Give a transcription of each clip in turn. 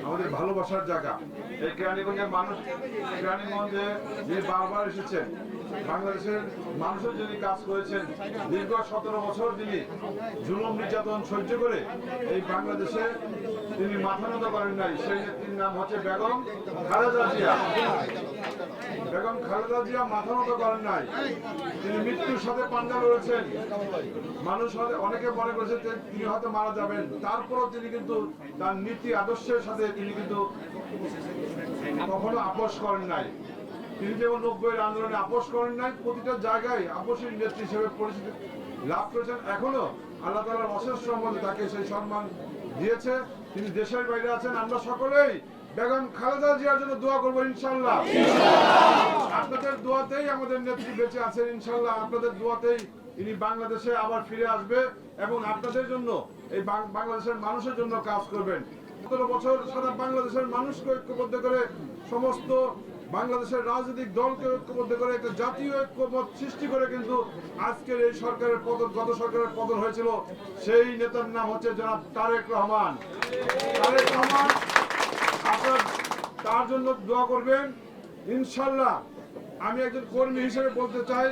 আমাদের ভালোবাসার জায়গা। এই কেরানীগঞ্জের মানুষ, কেরানীগঞ্জে যিনি বারবার এসেছেন, বাংলাদেশের মানুষের যিনি কাজ করেছেন, দীর্ঘ 17 বছর যিনি জুলুম নির্যাতন সহ্য করে এই বাংলাদেশে তিনি মাথা নত করেন নাই, সেই নেত্রীর নাম হচ্ছে বেগম খালেদা জিয়া। বেগম খালেদা জিয়া মাথা নত করেন নাই, তিনি মৃত্যুর সাথে পাঞ্জা লড়েছেন। মানুষ অনেকে মনে করেছে যে তিনি হয়তো মারা যাবেন, তারপরও তিনি কিন্তু তার নীতি আদর্শের সাথে তিনি কিন্তু কখনো আপোষ করেন নাই। তিনি যেমন 90-এর আন্দোলনে আপোষ করেন নাই, প্রতিটা জায়গায় আপোষের নেত্রী হিসেবে পরিচিতি লাভ করেছেন। এখনো আল্লাহ তাআলার অশেষ রহমতে তাকে সেই সম্মান দিয়েছে। তিনি দেশের বাইরে আছেন। আমরা সকলেই বেগম খালেদা জিয়ার জন্য দোয়া করবো ইনশাআল্লাহ। আপনাদের দোয়াতেই আমাদের নেত্রী বেঁচে আছেন ইনশাআল্লাহ। আপনাদের দোয়াতেই তিনি বাংলাদেশে আবার ফিরে আসবে এবং আপনাদের জন্য, এই বাংলাদেশের মানুষের জন্য কাজ করবেন। 17 বছর সারা বাংলাদেশের মানুষকে ঐক্যবদ্ধ করে, সমস্ত বাংলাদেশের রাজনৈতিক দলকে ঐক্যবদ্ধ করে একটা জাতীয় ঐক্যমত সৃষ্টি করে কিন্তু আজকের এই সরকারের পতন, গত সরকারের পতন হয়েছিল। সেই নেতার নাম হচ্ছে জনাব তারেক রহমান। তারেক রহমান, আপনারা তার জন্য দোয়া করবেন ইনশাআল্লাহ। আমি একজন কর্মী হিসেবে বলতে চাই,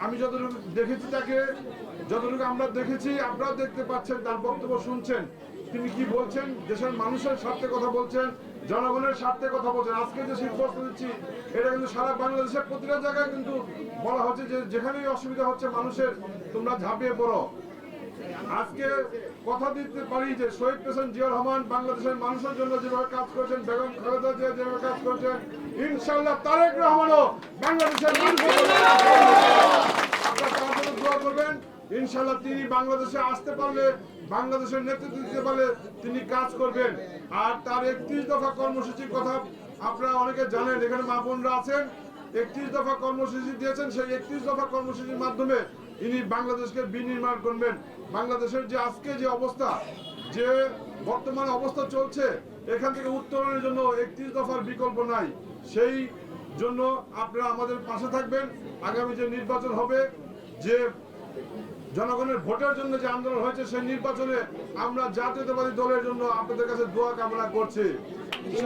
আমি যতটুকু দেখেছি তাকে, যতটুকু আমরা দেখেছি, আপনারা দেখতে পাচ্ছেন, তার বক্তব্য শুনছেন, তিনি কি বলছেন, দেশের মানুষের স্বার্থে কথা বলছেন, জনগণের স্বার্থে কথা বলছেন। আজকে যে শীতবস্ত্র দিচ্ছি, এটা কিন্তু সারা বাংলাদেশের প্রতিটা জায়গায় কিন্তু বলা হচ্ছে যে যেখানেই অসুবিধা হচ্ছে মানুষের, তোমরা ঝাঁপিয়ে পড়ো। আজকে কথা দিতে পারি যে শহীদ প্রেসিডেন্ট জিয়াউর রহমান বাংলাদেশের মানুষের জন্য যেভাবে কাজ করেছেন, বেগম খালেদা জিয়া যেভাবে কাজ করেছেন, ইনশাআল্লাহ তারেক রহমানও বাংলাদেশের মানুষের জন্য আপনারা তার জন্য দোয়া করবেন। ইনশাআল্লাহ তিনি বাংলাদেশে আসতে পারলে, বাংলাদেশের নেতৃত্ব দিতে পারলে তিনি কাজ করবেন। আর তার 31 দফা কর্মসূচির কথা আপনারা অনেকে জানেন, এখানে মা বোনরা আছেন। 31 দফা কর্মসূচি দিয়েছেন, সেই 31 দফা কর্মসূচির মাধ্যমে ইনি বাংলাদেশকে বিনির্মাণ করবেন। বাংলাদেশের যে আজকে যে অবস্থা, যে বর্তমান অবস্থা চলছে, এখান থেকে উত্তরণের জন্য 31 দফার বিকল্প নাই। সেই জন্য আপনারা আমাদের পাশে থাকবেন। আগামী যে নির্বাচন হবে, যে জনগণের ভোটের জন্য যে আন্দোলন হয়েছে, সেই নির্বাচনে আমরা জাতীয়তাবাদী দলের জন্য আপনাদের কাছে দোয়া কামনা করছি।